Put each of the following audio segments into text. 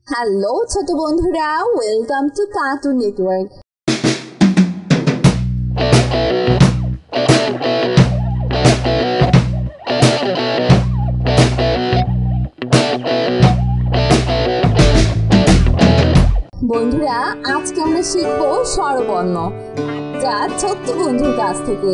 Hello ছোট বন্ধুরা, welcome to cartoon network. বন্ধুরা, আজকে আমরা শিখবো স্বরবর্ণ, যা ছোট্ট বন্ধুর কাছ থেকে।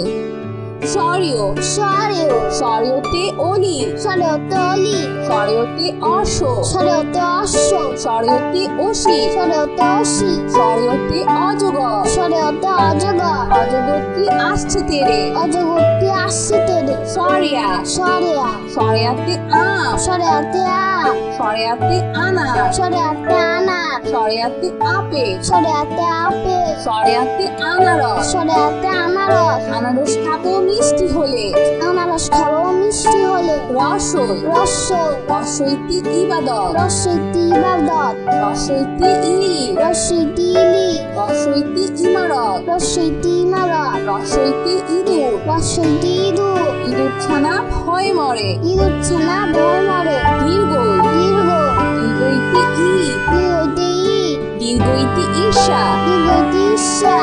স্বরীয় স্বরীয় স্বরীয়তে অলি স্বরীয়তে অলি স্বরীয়তে অর্শ স্বরীয়তে অশ্ব স্বরীয়তে অসি স্বরীয়তে অসি স্বরীয়তে অজগর স্বরীয়তে অজগর অজগরটি আসছে তেরে অজগরটি আসছে তেরে স্বরিয়া স্বরিয়া স্বরিয়াতে আম স্বরীয়তে আম স্বরিয়াতে আনা স্বরীয়তে আনা স্বরিয়াতে আপে স্বরীয়তে আপেল স্বরিয়াতে আনারস স্বরীয়তে আনারস আনারস খাবো মিষ্টি হলে আনারস খাবো মিষ্টি হলে রসই রসই রসইতে ইবাদত রসইতে ইবাদত রসইতে ইলি রসইতে ইলি রসইতে ইমারত রসইতে ইমারত রসইতে ইঁদুর রসইতে ইঁদুর ইঁদুর ছানা ভয় মরে ইঁদুর ছানা ভয় মরে দীর্ঘ দীর্ঘ দীর্ঘইতে ই দীর্ঘইতে ই দীর্ঘইতে ঈর্ষা দীর্ঘইতে ঈর্ষা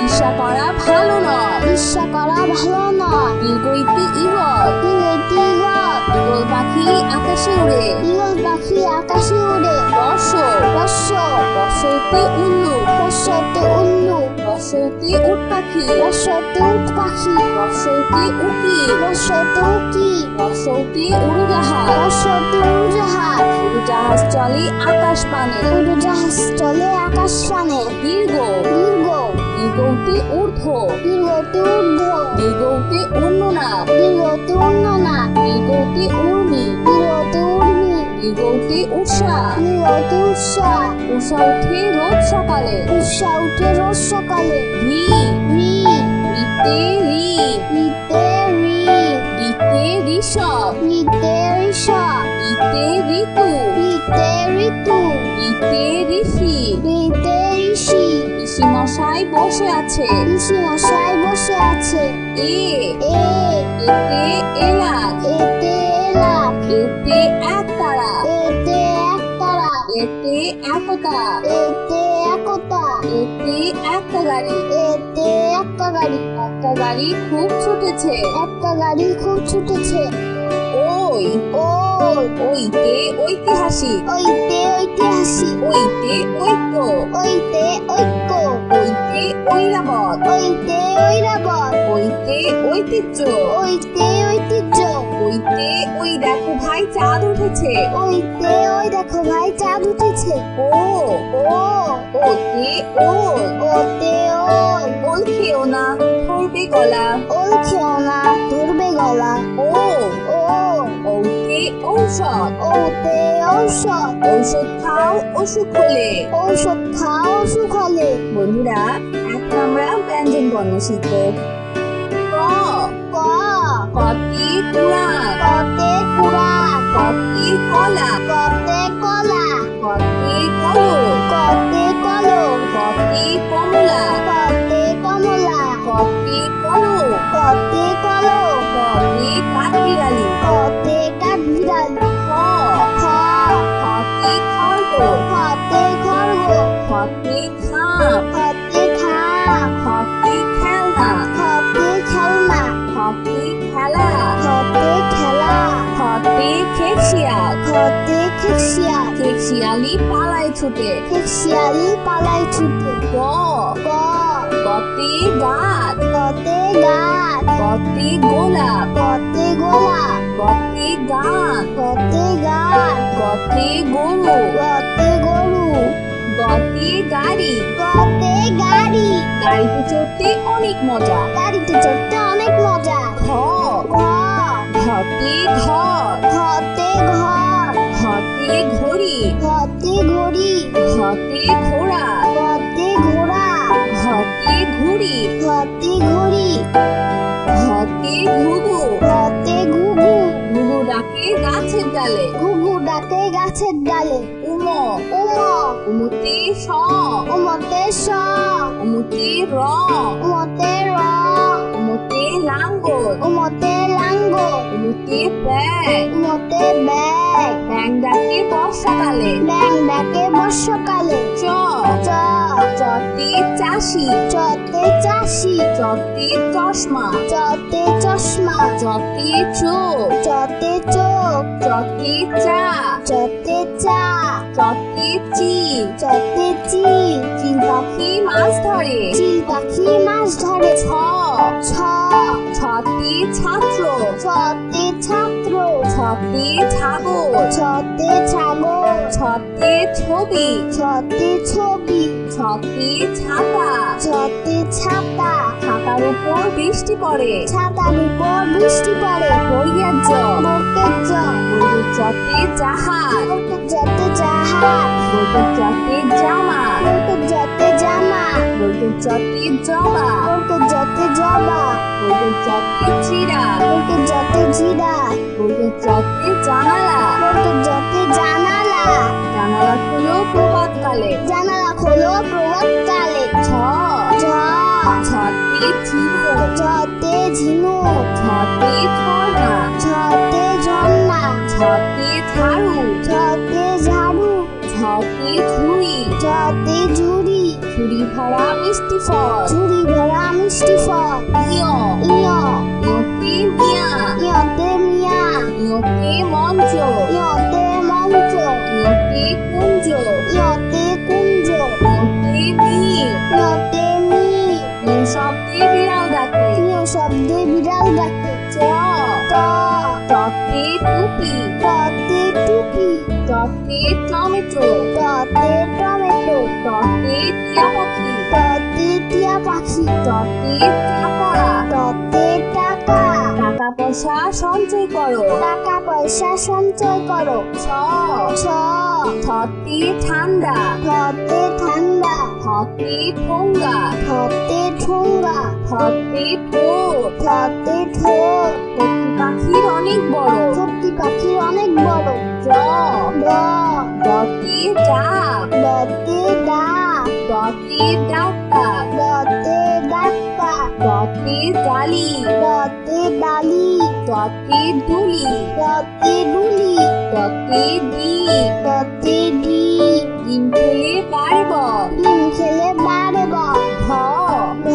ঈর্ষা করা ভালো নয় ঈর্ষা করা ভালো নয় দীর্ঘইতে ইগল দীর্ঘইতে ইগল ইগল পাখি আকাশে উড়ে ইগল পাখি আকাশে উড়ে রস রস্য রসইতে উল্লুক রস্যতে উল্লুক রসইতে উট পাখি রস্যতে উট পাখি রসইতে উকি রস্যতে উকি রসইতে উড়োজাহাজ রস্যতে উড়োজাহাজ উড়োজাহাজ চলে আকাশ পানে উড়োজাহাজ চলে আকাশ পানে দীর্ঘ দীর্ঘ দীর্ঘতে ঊর্ধ্ব দীর্ঘতে ঊর্ধ্ব দীর্ঘতে অন্যনা দীর্ঘতে অন্যনা দীর্ঘতে উর্মি দীর্ঘতে উর্মি দীর্ঘতে উষা দীর্ঘতে উষা উষা উঠে রোজ সকালে উষা উঠে রোজ সকালে রি রি রিতে রি রিতে রি রিতে ঋষভ রিতে ঋষভ রিতে ঋতু রিতে ঋতু রিতে ঋষি রিতে ঋষি ঋষি মশাই বসে আছে ঋষি মশাই বসে আছে এ এ এতে এলাচ এতে এলাচ এতে একতারা এতে একতারা এতে একতা এতে একতা এতে একটা গাড়ি এতে একটা গাড়ি একটা গাড়ি খুব ছুটেছে একটা গাড়ি খুব ছুটেছে ওই ওই ওইতে ঐতিহাসিক ওইতে ঐতিহাসিক ওইতে ঐক্য ওইতে ঐক্য ওইতে ঐরাবত ওইতে ঐরাবত ওইতে ঐতিহ্য ওইতে ঐতিহ্য ওইতে ওই দেখো ভাই চাঁদ উঠেছে ওইতে ওই দেখো ভাই চাঁদ উঠেছে ও ও ওতে ওল ওতে ওল ওল খেও না ধরবে গলা ওল খেও না ধরবে গলা ও ও ওতে ঔষধ ওতে ঔষধ ঔষধ খাও অসুখ হলে ঔষধ খাও অসুখ হলে বন্ধুরা, এখন আমরা ব্যঞ্জন বর্ণ শিখবো। ক ক কতে কুড়ান কতে কুড়ান কতে কলা কতে কলা কতে কলম কতে কলম কতে কমলা কতে কমলা কতে কলম কতে কলম কতে কাঠবিড়ালি কতে কাঠবিড়ালি খ খ খতে খরগোশ খতে খরগোশ খতে খাপ খতে খাপ খতে খেলনা খতে খেলনা খতে খেলা খতে খেলা খতে খেকশিয়া খতে খেকশিয়া খেকশিয়ালি পালায় ছুটে খেকশিয়ালি পালায় ছুটে গ গ গতে গাছ কতে গাছ গতে গোলাপ কতে গোলাপ গতে গান কতে গাছ গতে গরু কতে গরু গতে গাড়ি কতে গাড়ি গাড়িতে চড়তে অনেক মজা গাড়িতে চড়তে অনেক মজা ঘ ঘ ঘতে ঘর ঘতে ঘর ঘতে ঘড়ি ঘতে ঘড়ি ঘতে ঘোড়া ঘতে ঘোড়া ঘতে ঘুড়ি ঘতে ঘড়ি ঘতে ঘুঘু ঘতে ঘুঘু ঘুঘু ডাকে গাছের ডালে ঘুঘু ডাকে গাছের ডালে উম উম উমতে স উমতে স উমতে র উমতে র উমতে লাঙ্গল উমতে লাঙ্গল উমতে ব্যাগ উমতে ব্যাগ ব্যাং ডাকে বর্ষাকালে ব্যাং ডাকে বর্ষাকালে চ চ চতে চাষি চতে চাষি চতে চশমা চতে চশমা চতে চোখ চতে চোখ চতে চা চতে চা চতে চিল চতে চিল চিল পাখি মাছ ধরে চিল পাখি মাছ ধরে ছ ছ ছতে ছাত্র ছতে ছাত্র ছতে ছাগল ছতে ছাগল ছতে ছবি ছতে ছবি ছতে ছাতা ছতে ছাতা ছাতার উপর বৃষ্টি পড়ে ছাতার উপর বৃষ্টি পড়ে বইয়ের জ বর্গের জ বইয়ের জতে জাহাজ বর্গের জতে জাহাজ বইয়ের জতে জামা বর্গের জতে জামা বইয়ের জতে জবা বর্গের জতে জবা বইয়ের জতে চিরা বর্গের জতে জিরা বইয়ের জতে জানালা বর্গের জতে জানালা জানালা খুলো প্রভাতকালে জানালা খোলো প্রভাতকালে ছ ঝ ছতে ঝিনুক ঝতে ঝিনুক ছতে ঝর্ণা ঝতে ঝর্ণা ছতে ঝাড়ু ঝতে ঝাড়ু ছতে ঝুড়ি ঝতে ঝুড়ি ঝুড়ি ভরা মিষ্টি ফল ঝুড়ি ভরা মিষ্টি ফল ইয় ইয় ইয়তে মিয়া ইয়তে মিয়া ইয়তে মঞ্চ ইয়তে মঞ্চ ইয়তে কুঞ্জ ইয়তে কুঞ্জ ইয়তে মিল ইয়তে মিল মিল শব্দে বিড়াল ডাকে প্রিয় শব্দে বিড়াল ডাকে চ ট টতে টুপি টতে টুপি টতে টমেটো টতে টমেটো টতে টিয়া পাখি টতে টিয়া পাখি টতে টাকা টতে টাকা টাকা পয়সা সঞ্চয় করো টাকা পয়সা সঞ্চয় করো ছ ছ ছতে ঠান্ডা থতে ঠান্ডা থতে ঠোঙ্গা থতে ঠোঙ্গা থতে ঠোঁট থতে ঠোঁট পক্ষী পাখির অনেক বড় সত্যি পাখির অনেক বড় জ ড ডতে ডাক ডতে ডাক ডতে ডাক্কা ডতে ডাক্কা ডতে ডালি ডতে ডালি ডতে দুলি ডতে ডুলি ডতে ডিম ডতে ডি ডিম খেলে বাড়ব ডিম খেলে বাড়ব ধ ঢ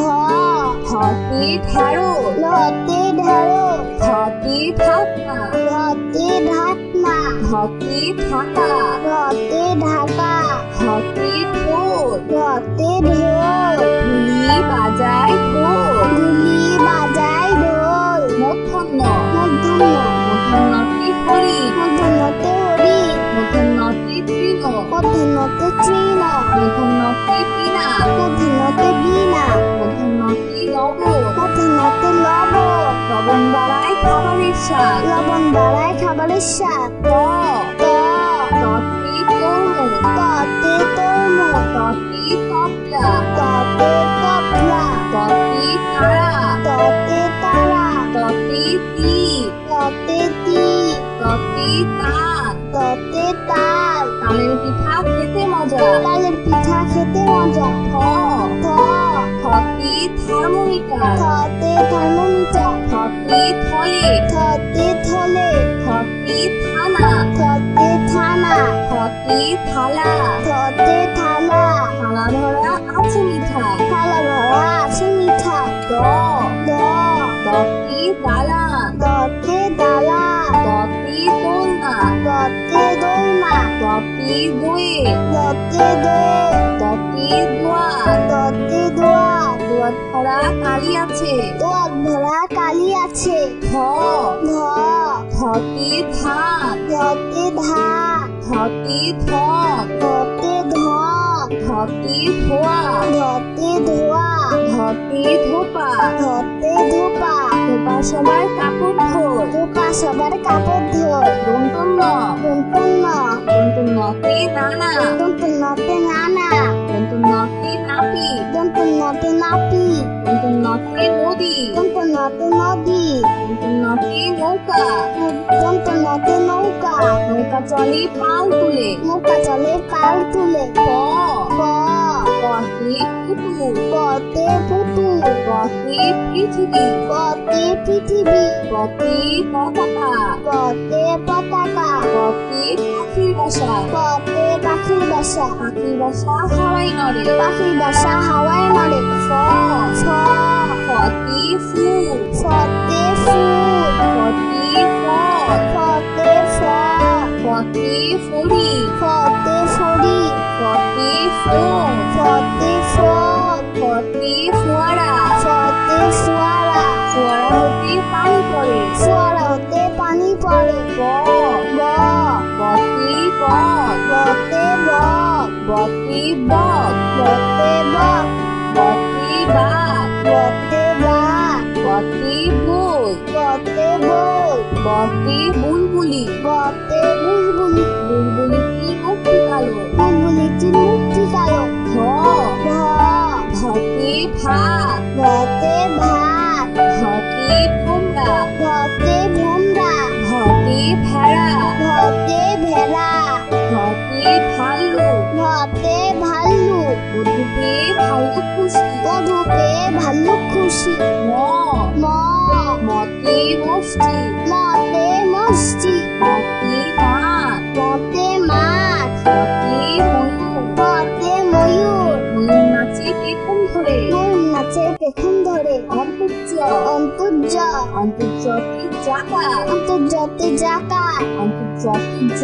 ধতে ঢাড়ো লতে ঢাড়ো ধতে ঢাকনা ধতে ঢাকনা ধতে ঢাকা ধতে ঢাকা ধতে ঢোল ধতে ঢোল ঢুলি বাজায় ঢোল ঢুলি বাজায় ঢোল মধ্যাহ্ন মধ্যাহ্ন মধ্যাহ্নতে হরি মধ্যাহ্নতে হরি মধ্যাহ্নতে তৃণ মধ্যাহ্নতে তৃণ মধ্যাহ্নতে বীণা মধ্যাহ্নতে বীণা মধ্যাহ্নতে লব মধ্যাহ্নতে লবণ লবণ বাড়ায় খাবারের স্বাদ লবণ বাড়ায় খাবারের স্বাদ ত ত ততে তরমুজ ততে তরমুজ ততে তবলা ততে তবলা ততে তারা ততে তারা ততে তীর ততে তীর ততে তাল ততে তাল তালের পিঠা খেতে মজা তালের পিঠা খেতে মজা থ থ থতে থার্মোমিটার থতে থার্মোমিটার থতে থলে থতে থলে থতে থানা থতে থানা থতে থালা থতে থালা থালা ভরা আছে মিঠাই থালা ভরা আছে মিঠা দ দ দতে দালান দতে দালান দতে দোলনা দতে দোলনা দতে দোয়ে দতে দোয়ে দতে দোয়ার দতে দোয়ার দুয়ার ভরা কালি আছে দোয়ার ভরা কালি আছে ধ ধ ধতে ধান ধতে ধান ধতে ধন ধতে ধন ধতে ধোয়া ধতে ধোয়া ধতে ধোপা ধতে ধোপা ধোপা সবার কাপড় ধোর ধোপা সবার কাপড় ধোয় দন্তন্য টুনটুন্ন দন্তন্যতে নানা টুনটুন্নতে নানা দন্তন্যতে নাপি টুনটুন্নতে নাপি দন্তন্যতে নদী টুনটুন্নতে নদী দন্তন্যতে নৌকা টুনটুন্নতে নৌকা নৌকা চলে পাল তুলে নৌকা চলে পাল তুলে প প পথে পুতুল পথে পুতুল পথে পৃথিবী পতে পৃথিবী পথে পতাকা পতে পতাকা পথে পাখির বাসা পতে পাখির বাসা পাখির বাসা হাওয়ায় নড়ে পাখির বাসা হাওয়ায় নড়ে ফ ফ ফতে ফুল ফতে ফুল ফতে ফল ফতে ফল ফতে ফড়ি ফতে ফড়ি ফতে ফোম ফতে ফল ফতে ফোয়ারা ফতে ফোয়ারা ফোয়ারা হতে পানি পড়ে ফোয়ারা হতে পানি পড়ে ব ব বতে বক বতে বক বতে বক বতে বক বতে বাঘ বতে বাঘ বতে বই বতে বই বতে বুলবুলি বতে বুলবুলি বুলবুলিটি মুক্তি কালো বুলবুলিটির মুক্তি কালো ভ ভ ভতে ভাত ভতে ভাত ভতে ভোমরা ভতে ভোমরা ভতে ভেড়া ভতে ভেড়া ভতে ভাল্লুক ভতে ভাল্লুক মধুপে ভাল্লুক খুশি মধুপে ভাল্লুক খুশি ম ম মতে মস্তি মতে মস্তি মতে মাছ মতে মাছ মতে ময়ূর মতে ময়ূর ময়ূর নাচে পেখম ধরে ময়ূর নাচে পেখম ধরে অন্তর্য অন্তর্য অন্তর্জতি জাকা অন্তর্জাতে জাকাত অন্তর্জতি জ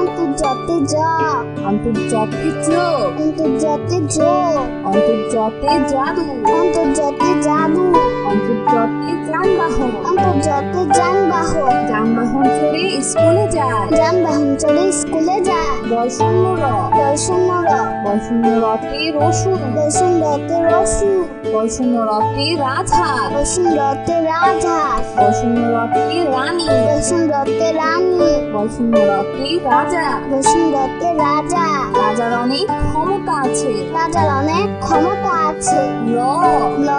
অন্তর্জাতে জগ অন্তর্জতি যোগ অন্তর্জাতে যোগ অন্তর্জতে জাদু অন্তর্জাতে জাদু অন্তর্জতে যানবাহন অন্তর্জাতে যানবাহন যানবাহন চড়ে স্কুলে যায় যানবাহন চড়ে স্কুলে যায় বয়শূন্য র বৈষণ্য র বয়শূন্য রতে রসুন বৈষণ্যতে রসুন বয়শূন্য রতে রাজহাঁস বৈষণ্যতে রাজহাঁস বয়শূন্য রতে রানী বৈষণ্যতে রানী বয়শূন্য রতে রাজা বৈষণ্যতে রাজা রাজার অনেক ক্ষমতা আছে রাজার অনেক ক্ষমতা আছে ল ল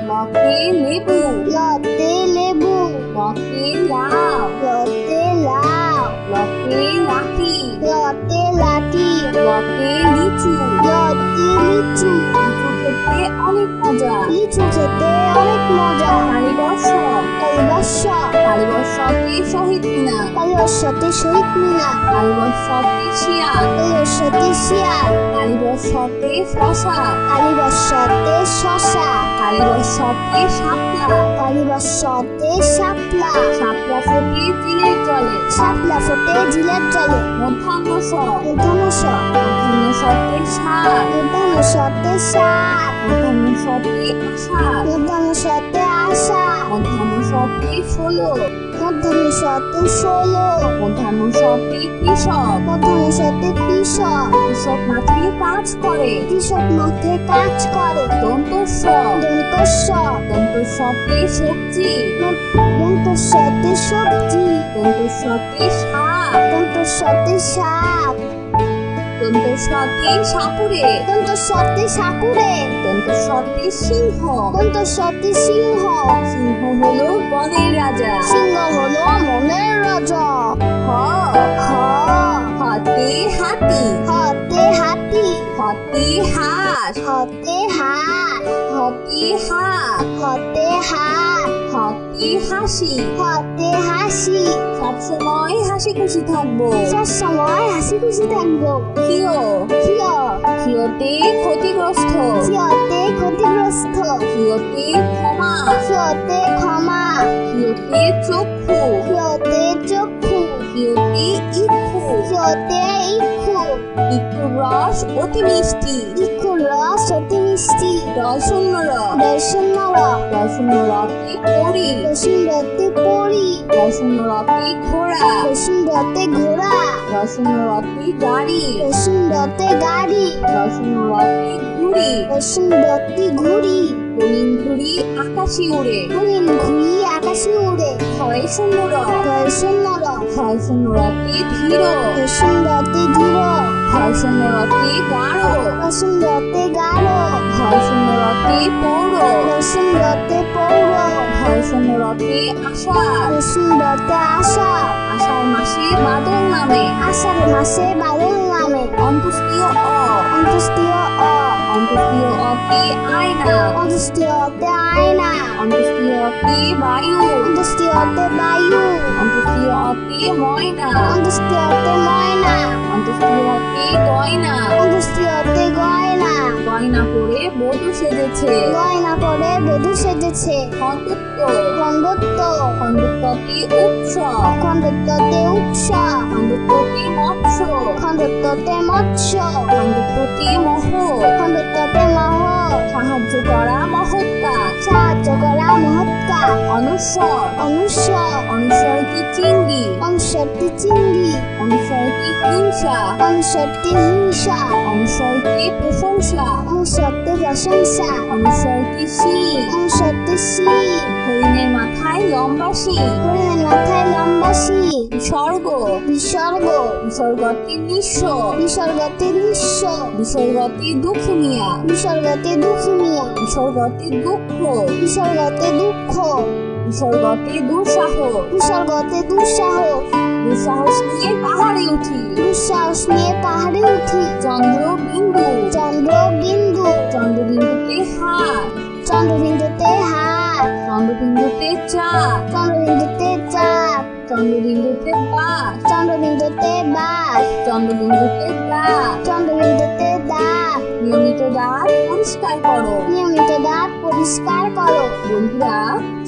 লতে লেবু লতে লেবু লতে লাউ লতে লাউ লতে লাঠি লতে লাঠি লতে লিচু লতে লিচু লিচু খেতে অনেক মজা লিচু খেতে অনেক মজা কালীবর্ষ কালীবর্ষ কালীবর্ষতে শহীদ মিনার কালীবর্ষতে শহীদ মিনার কালীবর্ষতে শিয়াল কালীবর্ষতে শিয়াল কালীবর্ষতে শশা কালীবর্ষতে শশা কালীবর্ষতে শাপলা কালীবর্ষতে শাপলা শাপলা ফোটে চিলের জলে শাপলা ফোটে ঝিলের জলে মধ্যাহ্ন স মধ্যাহ্ন স মধ্যাহ্ন সতে সাত মধ্যাহ্ন সতে সাত মধ্যাহ্ন সতে আষাঢ় মধ্যাহ্ন সতে আষাঢ় মধ্যাহ্ন সতে 16 মধ্যাহ্ন সতে 16 মধ্যাহ্ন সতে কৃষক মধ্যাহ্ন সতে কৃষক কৃষক মাঠে কাজ করে কৃষক মাঠে কাজ করে দন্তস্ব দন্তস্ব দন্তস্বতে সবজি দন্তস্বতে সবজি দন্তস্বতে শাক দন্তস্বতে শাক দন্তস্বতে সাপুরে দন্তস্বতে সাপুরে দন্তস্বতে সিংহ দন্তস্বতে সিংহ সিংহ হলো বনের রাজা সিংহ হলো মনের রাজা হ হ হতে হাতি হতে হাতি হতে হাঁস হতে হাত হতে হাত হতে হাত হতে হাসি হতে হাসি সবসময় হাসি খুশি থাকবো সব সময় হাসি খুশি থাকবো ক্ষিয় প্রিয় ক্ষিয়তে ক্ষতিগ্রস্ত প্রিয়তে ক্ষতিগ্রস্ত ক্ষিয়তে ক্ষমা প্রিয়তে ক্ষমা ক্ষিয়তে চক্ষু প্রিয়তে চক্ষু ক্ষিয়তে ইক্ষু প্রিয়তে ইক্ষু ইক্ষুর রস অতি মিষ্টি ইক্ষুর রস অতি মিষ্টি রসুন র দর্শন র রসুন রতে পরি দর্শন রতে পরি রসুন রতে ঘোড়া দর্শন রতে ঘোড়া রসুন রতে গাড়ি দর্শন রতে গাড়ি রসুন রতে ঘুড়ি দর্শন রতে ঘুড়ি রঙিন ঘুড়ি আকাশে উড়ে রঙিন ঘুড়ি আকাশে উড়ে হয় শূন্য র দর্শন র হয় শূন্য রতে ধীর দর্শন রতে ধীর হয় শূন্য রতে গাঢ় দর্শন রতে গাঢ় হয় শূন্য রতে পৌর দর্শন রতে পৌর হয় শূন্য রতে আষাঢ় দর্শন রতে আষাঢ় আষাঢ় মাসে বাদল নামে আষাঢ় মাসে বাদল নামে অন্ত্যেষ্টিয় অ অন্ত্যেষ্টিয় অ অন্ত্যেষ্টিয় অ অন্ত্যেষ্টিয়তে আয়না, অন্ত্যেষ্টিয়তে আয়না, অন্ত্যেষ্টিয়তে বায়ু, অন্ত্যেষ্টিয়তে বায়ু, অন্ত্যেষ্টিয়তে ময়না, অন্ত্যেষ্টিয়তে ময়না, অন্ত্যেষ্টিয়তে গয়না, অন্ত্যেষ্টিয়তে গয়না, গয়না করে বধূ সেজেছে, গয়না করে বধূ সেজেছে। খণ্ডত্ব, খণ্ডত্ব, খণ্ডত্বতে উৎসব, খণ্ডত্বতে উৎসব, খণ্ডত্বতে মৎস্য, খণ্ডত্বতে মৎস্য, খণ্ডত্বতে মহৎ, খণ্ডত্বতে মহৎ, সাহায্য করা মহৎ কাজ, সাহায্য করা মহৎ কাজ। অনুস্বর, অনুস্বর, অনুস্বরটি চিংড়ি, অনুস্বরটি চিংড়ি, অনুস্বরটি হিংসা, অনুস্বরটি হিংসা, অনুস্বরটি প্রশংসা, অনুস্বরটি প্রশংসা, অনুস্বরটি শিং, অনুস্বরটি শিং, হরিণের মাথায় লম্বা শিং, হরিণের মাথায় লম্বা শিং, বিসর্গ, বিসর্গ, বিসর্গটি নিঃস্ব, বিসর্গতে নিঃস্ব, বিসর্গটি দুঃখিনিয়া, বিসর্গতে দুঃখিনিয়া, বিসর্গটি দুঃখ, বিসর্গতে দুঃখ, বিসর্গটি দুঃসাহস, বিসর্গতে দুঃসাহস, দুঃসাহস নিয়ে পাহাড়ে উঠি, দুঃসাহস নিয়ে পাহাড়ে উঠি। চন্দ্রবিন্দু, চন্দ্রবিন্দু, চন্দ্রবিন্দুতে হাত, চন্দ্রবিন্দুতে হাত, চন্দ্রবিন্দুতে চাঁদ, চন্দ্রবিন্দুতে চাঁদ, চন্দ্রবিন্দুতে বাস, চন্দ্রবিন্দুতে বাস, চন্দ্রবিন্দুতে দাঁত, চন্দ্রবিন্দুতে দাঁত। নিয়মিত দাঁত পরিষ্কার করো। নিয়মিত দাঁত পরিষ্কার করো। বন্ধুরা,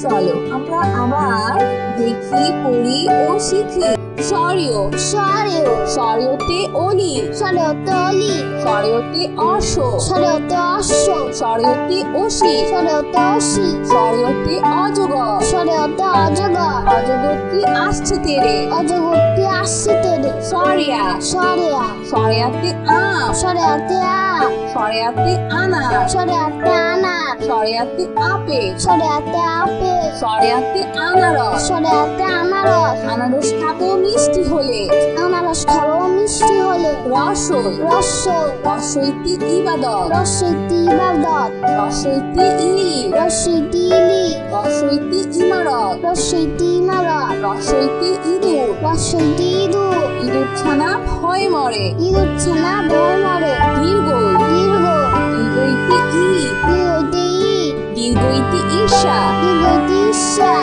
চলো আমরা আবার দেখি, পড়ি ও শিখি। স্বরীয়, স্বরীয়, স্বরীয়তে অলি, স্বরীয়তে অলি, স্বরীয়তে অশ্ব, স্বরীয়তে অশ্ব, স্বরীয়তে অসি, স্বরীয়তে অসি, স্বরীয়তে অজগর, স্বরীয়তে অজগর, অজগরটি আসছে তেরে, অজগরটি আসছে তেরে। সরিয়া, সরিয়া, সরিয়াতে আম, সরিয়াতে আম, সরিয়াতে আনার, সরিয়াতে আনার, সরিয়াতে আপেল, সরিয়াতে আপেল, সরিয়াতে আনারস, সরিয়াতে আনারস, আনারস খাবো মিষ্টি হলে, আনারস খাবো মিষ্টি হলে। রসই, রসই, রসইতে ইবাদত, রসইতে ইবাদত, রসইতে ইলি, রসইতে ইলি, রসইতে ইমারত, রসইতে ইমারত, রসইতে ইঁদুর, রসইতে ইঁদুর, ইঁদুর ছানা ভয় মরে, ইঁদুর ছানা ভয় মরে। দীর্ঘ, দীর্ঘ, দীর্ঘইতে ই, দীর্ঘইতে ই, দীর্ঘইতে ঈর্ষা, দীর্ঘইতে ঈর্ষা,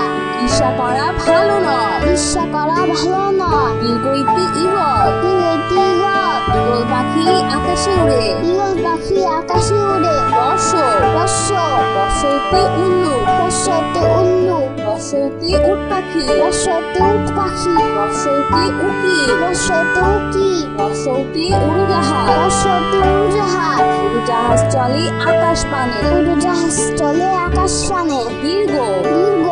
ঈর্ষা করা ভালো নয়, ঈর্ষা করা ভালো নয়। দীর্ঘইতে ইগল, দীর্ঘইতে ইগল, ইগল পাখি আকাশে উড়ে, ইগল পাখি আকাশে উড়ে। রস, রস, রসইতে উল্লু, রসইতে উল্লু, রসইতে উট পাখি, রসইতে উট পাখি, রসইতে উকি, রসইতে উকি, রসইতে উড়োজাহাজ, রসইতে উড়োজাহাজ, উড়োজাহাজ চলে আকাশ পানে, উড়োজাহাজ চলে আকাশ পানে। দীর্ঘ, দীর্ঘ,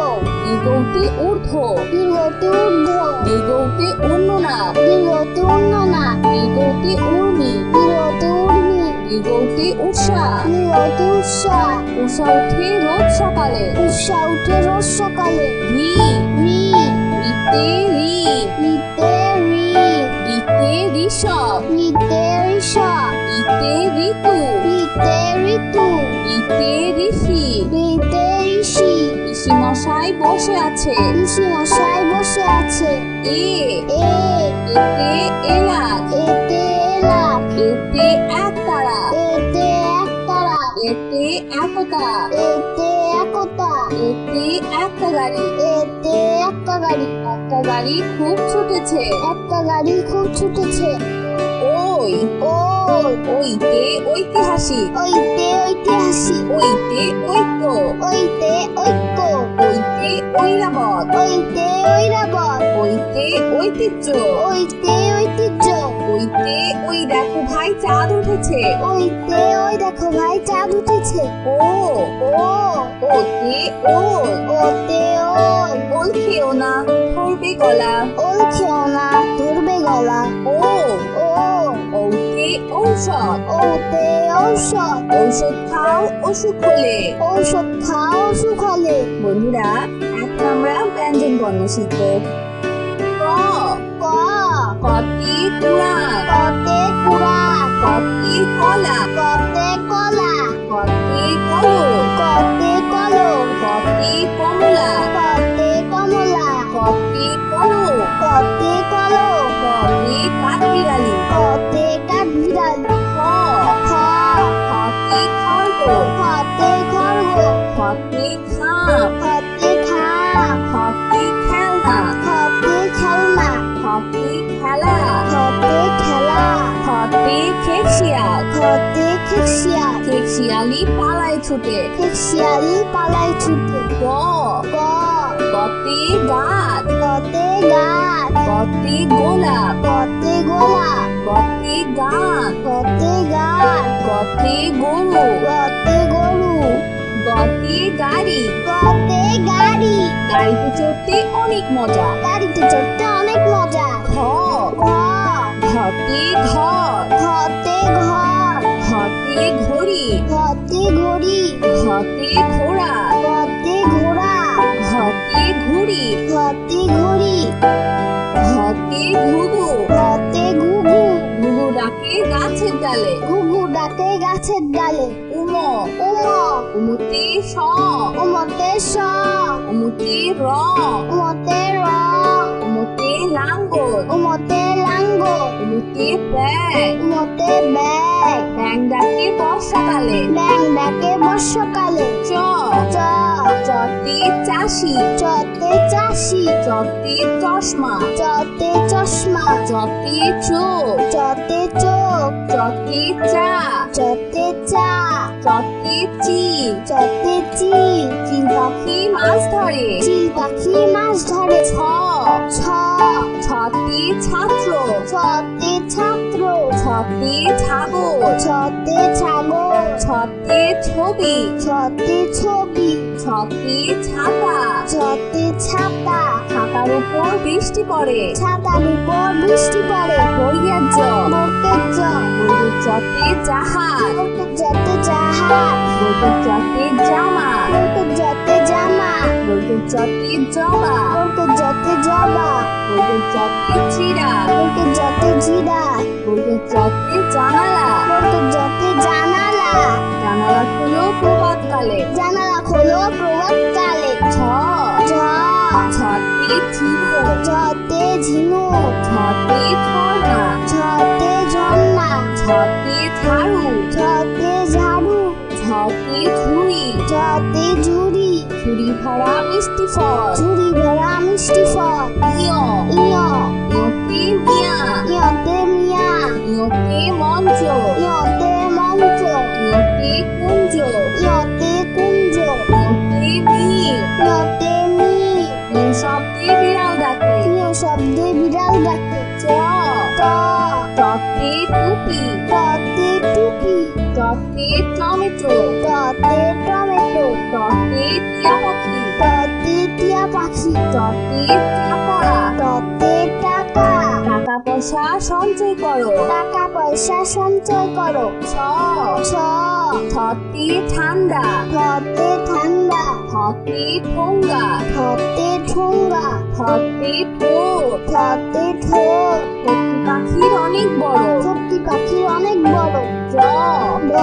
দীর্ঘতে ঊর্ধ্ব, দীর্ঘতে ঊর্ধ্ব, দীর্ঘতে অন্যনা, দীর্ঘতে অন্যনা, দীর্ঘতে উর্মি, দীর্ঘতে উর্মি, দীর্ঘতে উষা, দীর্ঘতে উষা, উষা উঠে রোজ সকালে, উষা উঠে রোজ সকালে। রি, রি, রিতে রি, রিতে রি, রিতে ঋষভ, রিতে ঋষভ, রিতে ঋতু, রিতে ঋতু, রিতে ঋষি, রিতে ঋষি, ঋষি মশাই বসে আছে, ঋষি মশাই বসে আছে। এ, এ, এতে এলাচ, এতে এলাচ, এতে একতারা, এতে একতারা, এতে একতা, এতে একতা, এতে একটা গাড়ি, এতে একটা গাড়ি, একটা গাড়ি খুব ছুটেছে, একটা গাড়ি খুব ছুটেছে। ওই, ওই, ওইতে ঐতিহাসিক, ওইতে ঐতিহাসিক, ওইতে ঐক্য, ওইতে ঐক্য, ওইতে ঐরাবত, ওইতে ঐরাবত, ওইতে ঐতিহ্য, ওইতে ঐতিহ্য, ওইতে ওই দেখো ভাই চাঁদ উঠেছে, ওইতে ওই দেখো ভাই চাঁদ উঠেছে। ও, ও, ওতে ওল, ওতে ওল, ওল খেও না ধরবে গলা, ওল খেও না ধরবে গলা। ও, ও, ওতে ঔষধ, ওতে ঔষধ, ঔষধ খাও অসুখ হলে। ঔষধ খাও অসুখ হলে। বন্ধুরা, এখন আমরা ব্যঞ্জন বর্ণ শিখব। ক, ক, কতে কুড়ান, কতে কুড়ান, কতে কলা, কতে কলা, কতে কলম, কতে কলম, কতে কমলা, কতে কমলা, কতে কলম, কতে কলম, কতে কাঠবিড়ালি, কতে কাঠবিড়ালি। খ, খ, খতে খরগোশ, হাতে থাম হাতে খেলনা, হাতে খেলনা হাতে খেলা, হাতে খেলা হাতে খেকশিয়াল, হাতে খেকশিয়াল খেকশিয়ালি পালায় ছুটে। শিয়ালি পালাই ছুটে গ গ গতে গাছ, গতে গাছ গতে গোলাপ, গতে গোলাপ গতে গান, গতে গাছ গতে গরু, গতে গরু গতে গাড়ি। গতে গাড়ি গাড়িতে চড়তে অনেক মজা। গাড়িতে চড়তে অনেক মজা ঘ ঘ ঘতে ঘর, ঘতে ঘর ঘতে ঘড়ি, ঘতে ঘড়ি ঘতে ঘোড়া, ঘতে ঘোড়া ঘতে ঘুড়ি, ঘতে ঘড়ি ঘতে ঘুঘু, ঘতে ঘুঘু ঘুঘু ডাকে গাছের ডালে। ঘুঘু ডাকে গাছের ডালে উম উম উমতে স, উমতে স উমতে র, উমতে রং উমতে লাঙ্গল, উমতে লাঙ্গল উমতে ব্যাগ, উমতে ব্যাগ ব্যাং ডাকে বর্ষাকালে। ব্যাং ডাকে বর্ষাকালে চ চ চতে চাষি, চতে চাষি চতে চশমা, চতে চশমা চতে চোখ, চতে চোখ চতে চা, চতে চা চতে চিল, চতে চিল চিল পাখি মাছ ধরে। চিল পাখি মাছ ধরে ছ ছ ছতে ছাত্র, ছতে ছাত্র ছতে ছাগল, ছতে ছাগল ছতে ছবি, ছতে ছবি ছতে ছাতা, ছতে ছাতা ছাতার উপর বৃষ্টি পড়ে। ছাতার উপর বৃষ্টি পড়ে বইয়ের জ বর্তের জ বইয়ের চতে জাহাজ, বর্তের যতে জাহাজ বইয়ের চতে জামা, বর্তের যতে জামা বইয়ের চতে জবা, বর্তের যতে জবা বইয়ের চতে চিড়া, বর্তের যতে জিরা বইয়ের চতে জানালা। বর্তের যতে জানালা জানালা খুলো প্রভাতকালে। জানালা খোলো প্রভাত কালে ছ ঝ ছতে ঝিনুক, ঝতে ঝিনুক ছতে ঝর্ণা, ঝতে ঝর্ণা ছতে ঝাড়ু, ঝতে ঝাড়ু ছতে ঝুড়ি, ঝতে ঝুড়ি ঝুড়ি ভরা মিষ্টি ফল। ঝুড়ি ভরা মিষ্টি ফল ইয় ইয় ইয়তে মিয়া, ইয়তে মিয়া ইয়তে মঞ্চ, ইয়তে মঞ্চ ইয়তে কুঞ্জ, ইয়তে কুঞ্জ ইয়তে মিল, ইয়তে মিল মিল শব্দে বিড়াল ডাকে। প্রিয় শব্দে বিড়াল ডাকে চ ট টতে টুপি, টতে টুপি টতে টমেটো, টতে টমেটো টতে টিয়া পাখি, টতে টিয়া পাখি টতে টাকা, টতে টাকা টাকা পয়সা সঞ্চয় করো। টাকা পয়সা সঞ্চয় করো ছ ছ ছতে ঠান্ডা, থতে ঠান্ডা থতে ঠোঙ্গা, থতে ঠোঙ্গা থতে ঠোঁট, থতে ঠোঁট পক্ষী পাখির অনেক বড়। সত্যি পাখির অনেক বড় ড ড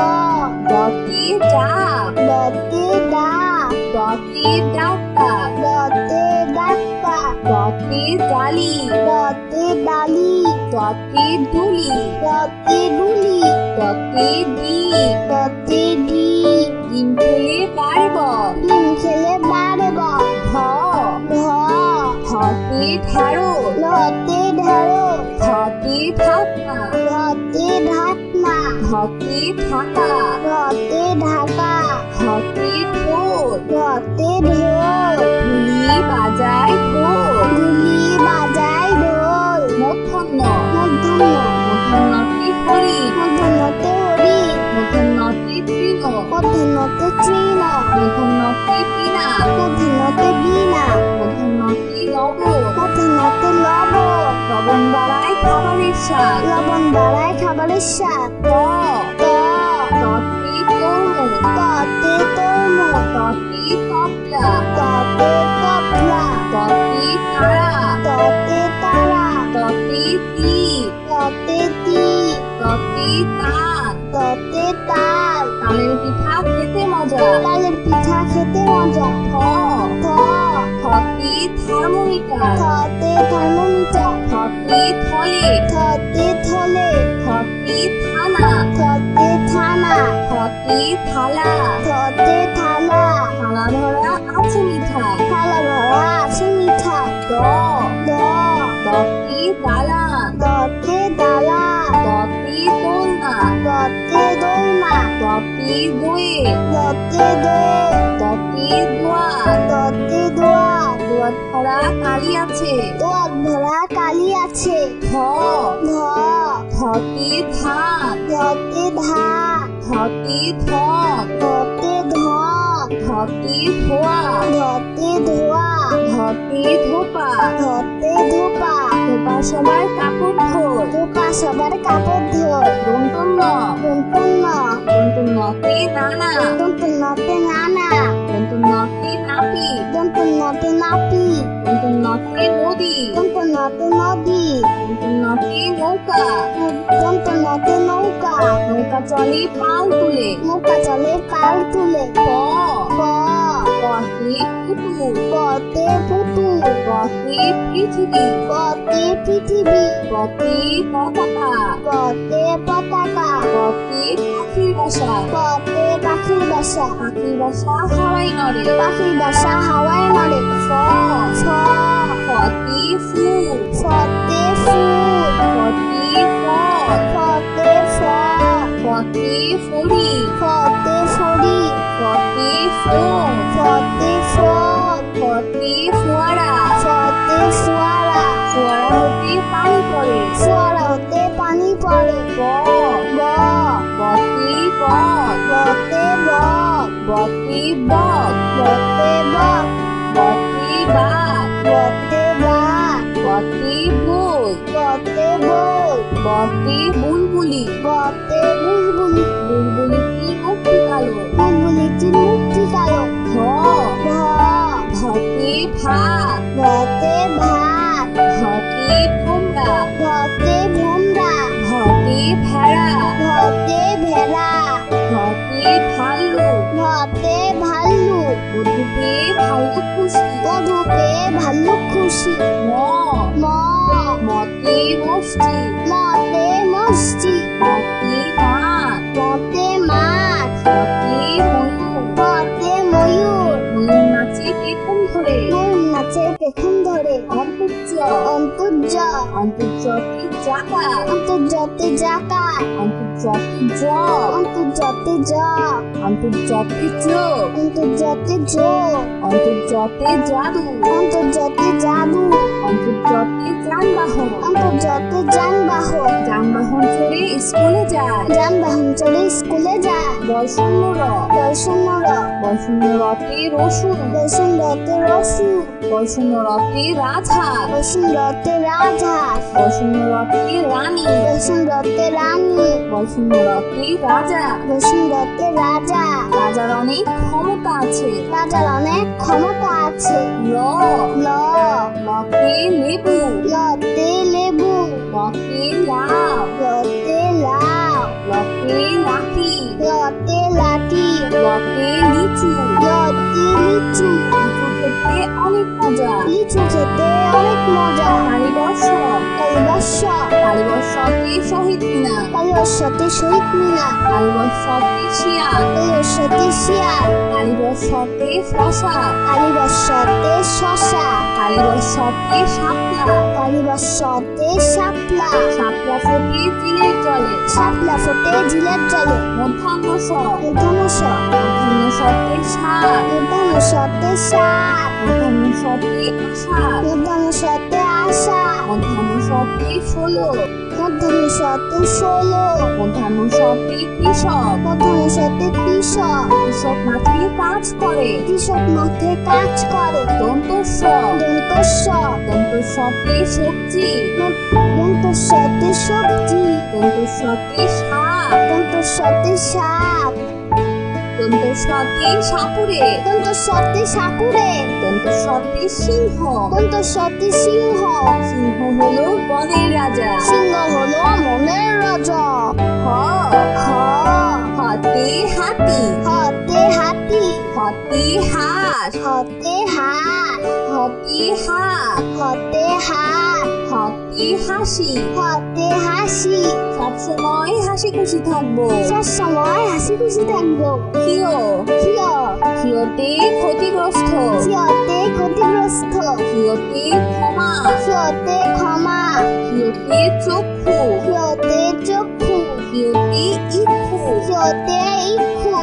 ডতে ডাক, দতে ডাক ডতে ডাক্কা, দতে ডাক্কা ডতে ডালি, দতে ডালি ডতে ডুলি, দতে ডুলি ডতে ডিম, দতে ডি ডিম খেলে বাড়ব। ডিম খেলে বাড়ব ঢ ঢ ঢতে ঢেঁড়স, লতে ঢেঁড়ো ঢতে ঢাকনা, ধতে ঢাকনা ঢতে ঢাকা, ধতে ঢাকা ঢতে ঢোল, ধতে ঢোল ঢুলি বাজায় ঢোল। গুলি বাজায় ঢোল মধ্যাহ্ন মধ্যাহ্ন মধ্যাহ্নতে হরি, মধ্যাহ্নতে হরি মধ্যাহ্নতে তৃণ, মধ্যাহ্নতে তৃণ মধ্যাহ্নতে বীণা, মধ্যাহ্নতে বীণা মধ্যাহ্নতে লবণ। মধ্যাহ্নতে লবণ লবণ বাড়ায় খাবারের স্বাদ। লবণ বাড়ায় খাবারের স্বাদ ত ত ততে তরমুজ, ততে তরমুজ ততে তবলা, ততে তবলা ততে তারা, ততে তারা ততে তীর, ততে তীর ততে তাল। ততে তাল তালের পিঠা খেতে মজা। তালের পিঠা খেতে মজা থ থ থতে থার্মোমিটার, থতে থার্মোমিটার থতে থলে, থতে থলে থতে থানা, থতে থানা থতে থালা। থতে থালা থালা ধরা আছে দতে দোয়ে দতে দোয়ে দতে দোয়া দতে দোয়া দোয়াত ভরা কালি আছে দোয়াত ভরা কালি আছে ধ ধ ধতে ধান ধতে ধা ধতে ধন ধতে ধ ধতে ধোয়া ধতে ধোয়া ধতে ধোপা ধতে ধোপা ধোপা সবার কাপড় ধোর ধোপা সবার কাপড় ধোয় দন্তন্য দন্তন্য দন্তন্যতে নানা দন্তন্যতে নানা দন্তন্যতে নাপি দন্তন্যতে নাপি দন্তন্যতে নদী দন্তন্যতে নদী দন্তন্যতে নৌকা দন্তন্যতে নৌকা নৌকা চলে পাল তুলে নৌকা চলে পাল তুলে প প পথে পুতু পথে পুতুল পথে পৃথিবী পথে পৃথিবী পথে পতাকা পথে পতাকা পথে পাখির বাসা পথে পাখির বাসা পাখির বাসা হাওয়াই নড়ে পাখির বাসা হাওয়ায় নড়ে ফ ফ ফতে ফুল ফতে ফুল ফতে ফল ফতে ফল ফতে ফড়ি ফতে ফড়ি ফতে ফোম ফতে ফল ফতে ফোয়ারা ফতে ফোয়ারা ফোয়ারা হতে পানি পড়ে ফোয়ারা হতে পানি পড়ে ব ব বতে বক বতে বক বতে বক বতে বক বতে বাঘ বতে বাঘ বতে বই বতে বই বতে বুলবুলি বতে বুলবুলি বুলবুলিটি মুক্তি কালো বুলবুলিটির মুক্তি কালো ধ ভ ধতে ভাত ভতে ভাত ধতে ভোমরা ভতে ভোমরা ধতে ভেড়া ভতে ভেড়া ধতে ভাল্লুক ভতে ভাল্লুক মধুপে ভাল্লুক খুশি মধুপে ভাল্লুক খুশি ম ম মতে মস্তি মতে মস্তি মতে মাছ মতে মাছ মতে ময়ূর মতে ময়ূর ময়ূর নাচে পেখম ধরে ময়ূর নাচে পেখম ধরে অন্তর্য অন্তর্য অন্তর্জাতি জাকা অন্তর্জাতে জাকা অন্তর্জাতি জ অন্তর্জাতে যা অন্তর্জাতি যোগ অন্তর্জাতে যোগ অন্তর্জাতে জাদু অন্তর্জাতে জাদু অন্তর্জাতি যানবাহন অন্তর্জাতে যানবাহন যানবাহন চড়ে স্কুলে যায় যানবাহন চলে স্কুলে যায় বয়শূন্য র বৈষণ্য র বয়শূন্য রতে রসুন বৈষণ্যতে রসুন বয়শূন্য রতে রাজহাঁস বৈষণ্যতে রাজহাঁস বয়শূন্য রতে রানী বৈষণ্যতে রানী বয়শূন্য রতে রাজা বৈষণ্যতে রাজা রাজার অনেক ক্ষমতা আছে রাজার অনেক ক্ষমতা আছে ল ল লতে লেবু লতে লেবু লতে লাউ লতে লাউ লতে লাঠি লতে লাঠি লতে লিচু লতে লিচু লিচু খেতে অনেক মজা লিচু খেতে অনেক মজা কালীবর্ষ কালীবর্ষ কালীবর্ষতে শহীদ মিনার কালীবর্ষতে শহীদ মিনার কালীবর্ষতে শিয়াল কালীবর্ষতে শিয়াল কালীবর্ষতে শশা কালীবর্ষতে শশা কালীবর্ষতে শাপলা কালীবর্ষতে শাপলা শাপলা ফোটে জিলের জলে শাপলা ফোটে ঝিলের জলে মধ্যাহ্ন স মধ্যাহ্ন মধ্যাহ্ন সতে সাত সতে সাত মধ্যাহ্ন সতে আষাঢ় মধ্যাহ্ন সতে আশা মধ্যাহ্ন সতে 16 মধ্যাহ্ন সতে 16 মধ্যাহ্ন সতে কৃষক মধ্যাহ্ন সতে কৃষক কৃষক মাঠে কাজ করে কৃষক মাঠে কাজ করে দন্তস্ব দন্তস্ব দন্তস্বতে সবজি দন্তস্বতে সবজি দন্তস্বতে শাক দন্তস্বতে শাক দন্তস্বতে সাপুরে দন্তস্বতে সাকুরে দন্তস্বতে সিংহ দন্তস্বতে সিংহ সিংহ হলো বনের রাজা সিংহ হলো মনের রাজা হ হ হতে হাতি হতে হাতি হতে হাঁস হতে হাত হতে হাত হতে হাত হতে হাসি হতে হাসি সবসময় হাসি খুশি থাকবো সব সময় হাসি খুশি থাকবো ক্ষিয় প্রিয় ক্ষিয়তে ক্ষতিগ্রস্ত প্রিয়তে ক্ষতিগ্রস্ত ক্ষিয়তে ক্ষমা প্রিয়তে ক্ষমা ক্ষিয়তে চক্ষু প্রিয়তে চক্ষু ক্ষিয় ইক্ষুতে ইক্ষু। ইক্ষুতে ইক্ষু।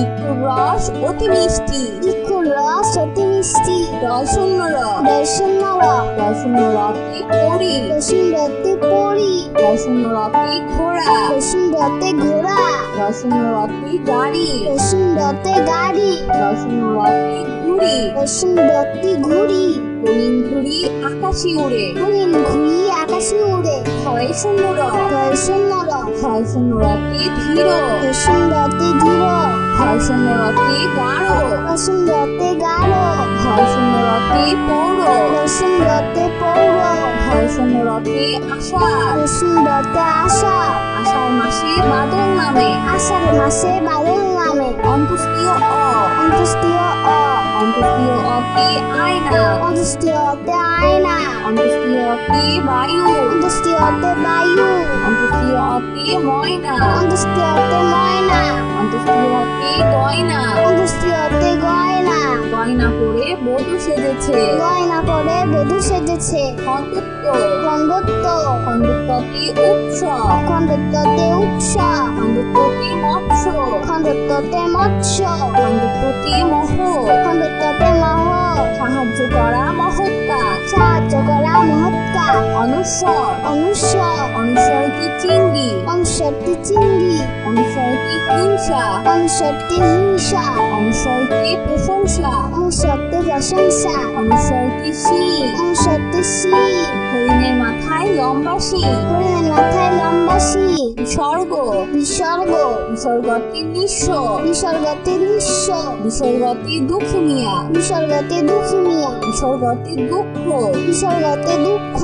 ইক্ষুর রস অতি মিষ্টি। ইক্ষুর রস অতি মিষ্টি। রসূন্য র। রসূন্য র। রসূন্য রতে পরি। রসূন্যতে পরি। রসূন্য রতে ঘোড়া। রসূন্যতে ঘোড়া। রসূন্য রতে গাড়ি। রসূন্যতে গাড়ি। রসূন্য রতে ঘুড়ি। রসূন্যতে ঘুড়ি। রঙিন ঘুড়ি আকাশে উড়ে। রঙিন ঘুড়ি আকাশে উড়ে। ক্ষয় শূন্য র। রসূন্য র। ক্ষয় শূন্য রতে ধীর। রসূন্যতে ধীর। ক্ষয় শূন্য রতে গাঢ়। রসূন্যতে গাঢ়। ক্ষয় শূন্য রতে পৌর। রসূন্যতে পৌর। ক্ষয় শূন্য রতে আষাঢ়। রসূন্যতে আষাঢ়। আষাঢ় মাসে বাদল নামে। আষাঢ় মাসে বাদল নামে। অন্ত্যেষ্টিয় অ। অন্ত্যেষ্টিয় অ। অন্ত্যেষ্টিয় অতে আয়না। অন্ত্যেষ্টিয়তে আয়না। অন্ত্যেষ্টিয় অতে বায়ু। অন্ত্যেষ্টিয়তে বায়ু। অন্ত্যেষ্টিয় অতে ময়না। অন্ত্যেষ্টিয়তে ময়না। অন্ত্যেষ্টিয় অতে গয়না। অন্ত্যেষ্টিয়তে গয়না। গয়না পরে বধূ সেজেছে। গয়না পরে বধূ সেজেছে। খণ্ডত্ব। খণ্ডত্ব। খণ্ডত্বতে উৎসব। খণ্ডত্বতে উৎসব। খণ্ডত্বতে মৎস্য। খণ্ডত্বতে মৎস্য। খণ্ডত্বতে মহ। খণ্ডত্বতে মহ। সাহায্য করা মহৎ কাজ। সাহায্য করা মহৎ কাজ। অনুস্বর। অনুস্বর। অনুস্বরটি চিংড়ি। অনুস্বরটি চিংড়ি। অনুস্বরটি হিংসা। অনুস্বরটি হিংসা। অনুস্বরটি প্রশংসা। অনুস্বরটি প্রশংসা। অনুস্বরটি শিং। অনুস্বরটি শিং। হরিণের মাথায় লম্বা শিং। হরিণের মাথায় লম্বা শিং। বিসর্গ। বিসর্গ। বিসর্গটি নিঃস্ব। বিসর্গতে নিঃস্ব। বিসর্গটি দুঃখিনিয়া। বিসর্গতে দুঃখিনিয়া। বিসর্গটি দুঃখ। বিসর্গতে দুঃখ।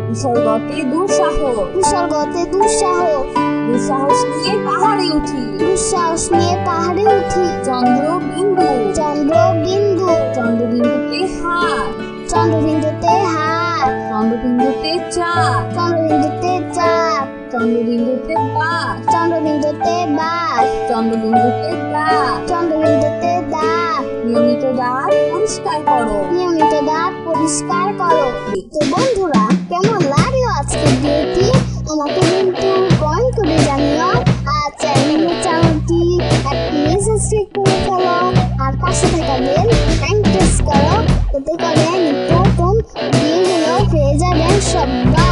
বিসর্গটি দুঃসাহস। বিসর্গতে দুঃসাহস। দুঃসাহস নিয়ে পাহাড়ে উঠি। দুঃসাহস নিয়ে পাহাড়ে উঠি। চন্দ্রবিন্দু। চন্দ্রবিন্দু। চন্দ্রবিন্দুতে হাত। চন্দ্রবিন্দুতে হাত। চন্দ্রবিন্দুতে চাঁদ। চন্দ্রবিন্দুতে চাঁদ। চন্দ্রবিন্দুতে বাস। চন্দ্রবিন্দুতে বাস। চন্দ্রবিন্দুতে দাঁত। চন্দ্রবিন্দুতে দাঁত। নিয়মিত দাঁত পরিষ্কার করো। নিয়মিত দাঁত পরিষ্কার করো। তো বন্ধুরা, কেমন লাগলো আজকের ভিডিওটি আমাকে কিন্তু কমেন্ট করে জানিও। আর চ্যানেলটি প্লিজ সাবস্ক্রাইব করে ফেলো। আর পাশে থাকা বেল আইকন প্রেস করো, এতে করে নতুন ভিডিওগুলো পেয়ে যাবেন সবাই।